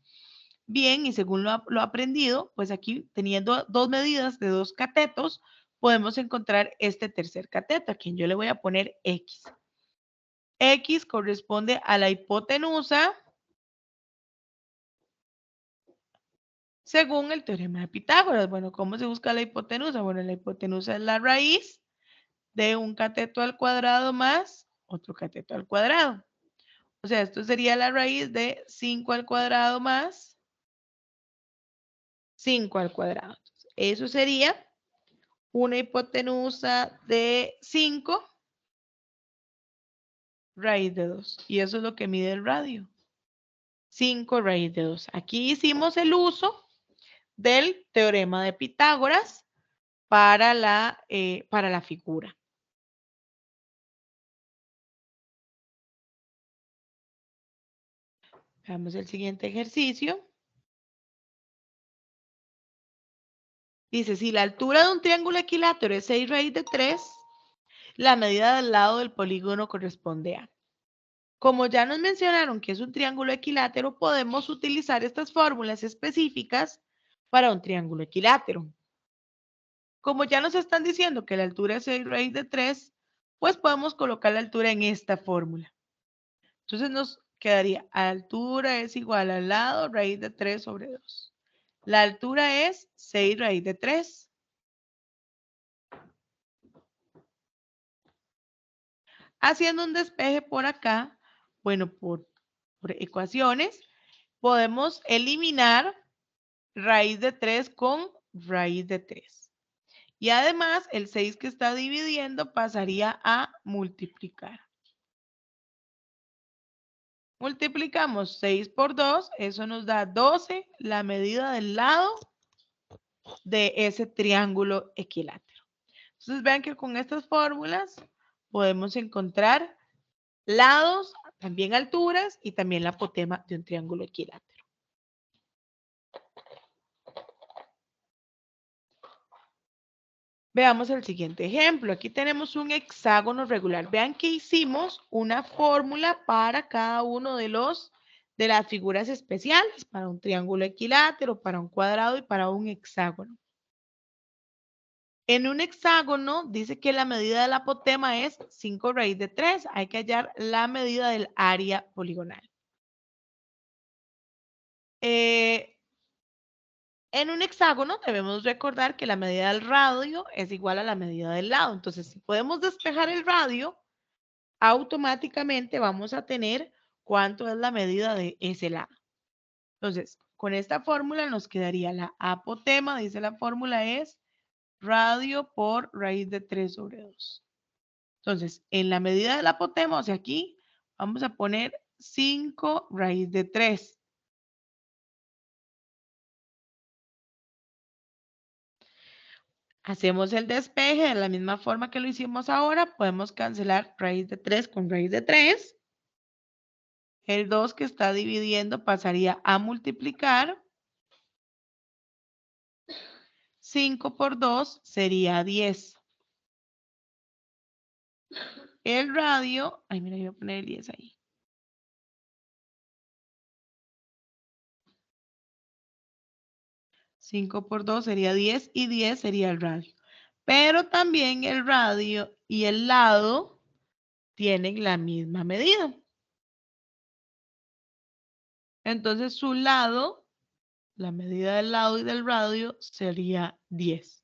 bien y según lo aprendido, pues aquí teniendo dos medidas de dos catetos, podemos encontrar este tercer cateto, a quien yo le voy a poner X. X corresponde a la hipotenusa según el teorema de Pitágoras. Bueno, ¿cómo se busca la hipotenusa? Bueno, la hipotenusa es la raíz de un cateto al cuadrado más otro cateto al cuadrado. O sea, esto sería la raíz de 5 al cuadrado más 5 al cuadrado. Entonces, eso sería una hipotenusa de 5 raíz de 2. Y eso es lo que mide el radio. 5 raíz de 2. Aquí hicimos el uso del teorema de Pitágoras para la figura. Veamos el siguiente ejercicio. Dice, si la altura de un triángulo equilátero es 6 raíz de 3, la medida del lado del polígono corresponde a. Como ya nos mencionaron que es un triángulo equilátero, podemos utilizar estas fórmulas específicas para un triángulo equilátero. Como ya nos están diciendo que la altura es 6 raíz de 3, pues podemos colocar la altura en esta fórmula. Entonces nos quedaría altura es igual al lado raíz de 3 sobre 2. La altura es 6 raíz de 3. Haciendo un despeje por acá, bueno, por ecuaciones, podemos eliminar raíz de 3 con raíz de 3. Y además, el 6 que está dividiendo pasaría a multiplicar. Multiplicamos 6 por 2, eso nos da 12, la medida del lado de ese triángulo equilátero. Entonces vean que con estas fórmulas podemos encontrar lados, también alturas y también la apotema de un triángulo equilátero. Veamos el siguiente ejemplo. Aquí tenemos un hexágono regular. Vean que hicimos una fórmula para cada uno de los de las figuras especiales para un triángulo equilátero, para un cuadrado y para un hexágono. En un hexágono dice que la medida del apotema es 5 raíz de 3. Hay que hallar la medida del área poligonal. En un hexágono debemos recordar que la medida del radio es igual a la medida del lado. Entonces, si podemos despejar el radio, automáticamente vamos a tener cuánto es la medida de ese lado. Entonces, con esta fórmula nos quedaría la apotema, dice la fórmula es radio por raíz de 3 sobre 2. Entonces, en la medida del apotema, o sea, aquí vamos a poner 5 raíz de 3. Hacemos el despeje de la misma forma que lo hicimos ahora. Podemos cancelar raíz de 3 con raíz de 3. El 2 que está dividiendo pasaría a multiplicar. 5 por 2 sería 10. El radio, ay, mira, yo voy a poner el 10 ahí. Cinco por 2 sería 10 y 10 sería el radio. Pero también el radio y el lado tienen la misma medida. Entonces su lado, la medida del lado y del radio sería 10.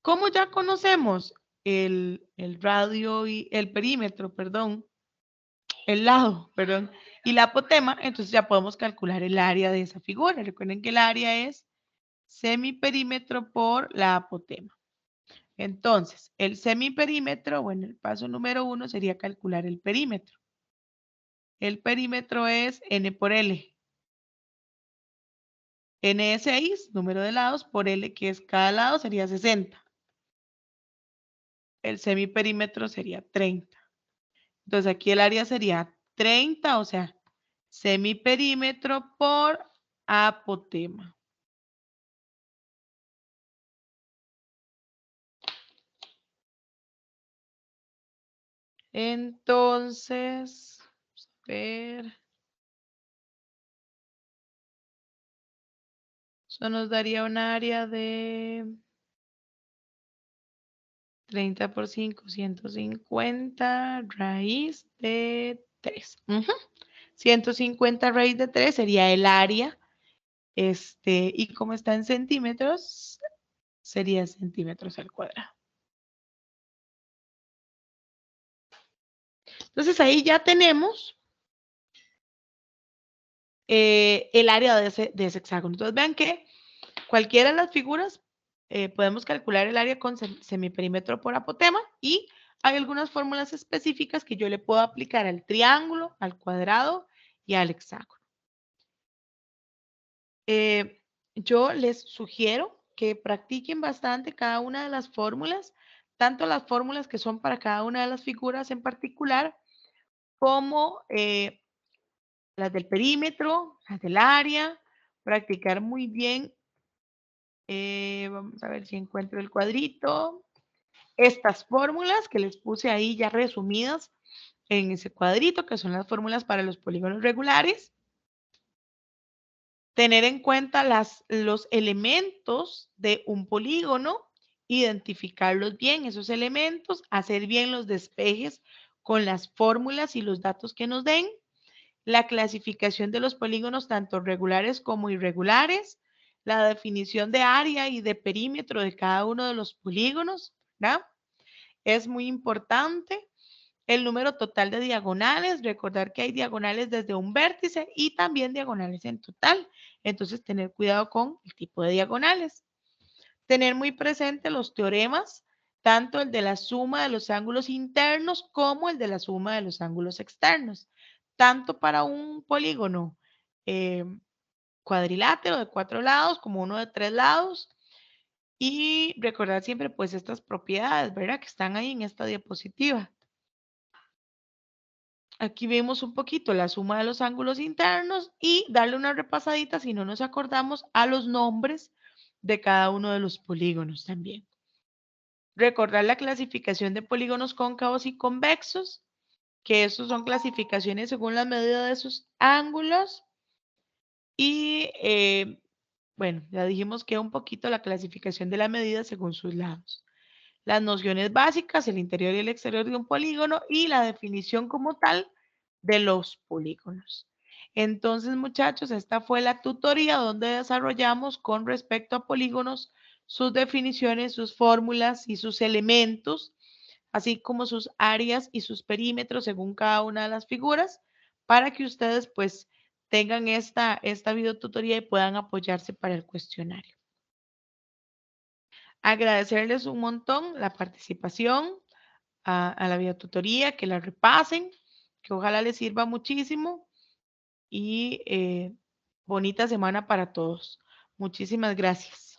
Como ya conocemos el radio y el perímetro, perdón, el lado, perdón, y la apotema, entonces ya podemos calcular el área de esa figura. Recuerden que el área es semiperímetro por la apotema. Entonces, el semiperímetro, bueno, el paso número 1 sería calcular el perímetro. El perímetro es N por L. N es 6, número de lados, por L, que es cada lado, sería 60. El semiperímetro sería 30. Entonces, aquí el área sería 30, o sea, semiperímetro por apotema. Entonces, vamos a ver. Eso nos daría un área de 30 por 5, 150 raíz de 3. 150 raíz de 3 sería el área. Y como está en centímetros, sería centímetros al cuadrado. Entonces ahí ya tenemos el área de ese hexágono. Entonces vean que cualquiera de las figuras podemos calcular el área con semiperímetro por apotema y hay algunas fórmulas específicas que yo le puedo aplicar al triángulo, al cuadrado y al hexágono. Yo les sugiero que practiquen bastante cada una de las fórmulas, tanto las fórmulas que son para cada una de las figuras en particular, como las del perímetro, las del área, practicar muy bien. Vamos a ver si encuentro el cuadrito. Estas fórmulas que les puse ahí ya resumidas en ese cuadrito, que son las fórmulas para los polígonos regulares. Tener en cuenta los elementos de un polígono, identificarlos bien, esos elementos, hacer bien los despejes con las fórmulas y los datos que nos den, la clasificación de los polígonos tanto regulares como irregulares, la definición de área y de perímetro de cada uno de los polígonos, ¿verdad? Es muy importante. El número total de diagonales, recordar que hay diagonales desde un vértice y también diagonales en total. Entonces, tener cuidado con el tipo de diagonales. Tener muy presente los teoremas, tanto el de la suma de los ángulos internos como el de la suma de los ángulos externos, tanto para un polígono cuadrilátero de 4 lados como uno de 3 lados. Y recordar siempre pues estas propiedades, ¿verdad? Que están ahí en esta diapositiva. Aquí vemos un poquito la suma de los ángulos internos y darle una repasadita si no nos acordamos a los nombres de cada uno de los polígonos también. Recordar la clasificación de polígonos cóncavos y convexos que estos son clasificaciones según la medida de sus ángulos y bueno, ya dijimos que un poquito la clasificación de la medida según sus lados. Las nociones básicas, el interior y el exterior de un polígono y la definición como tal de los polígonos. Entonces, muchachos, esta fue la tutoría donde desarrollamos con respecto a polígonos sus definiciones, sus fórmulas y sus elementos, así como sus áreas y sus perímetros según cada una de las figuras, para que ustedes pues tengan esta videotutoría y puedan apoyarse para el cuestionario. Agradecerles un montón la participación a la videotutoría, que la repasen, que ojalá les sirva muchísimo y bonita semana para todos. Muchísimas gracias.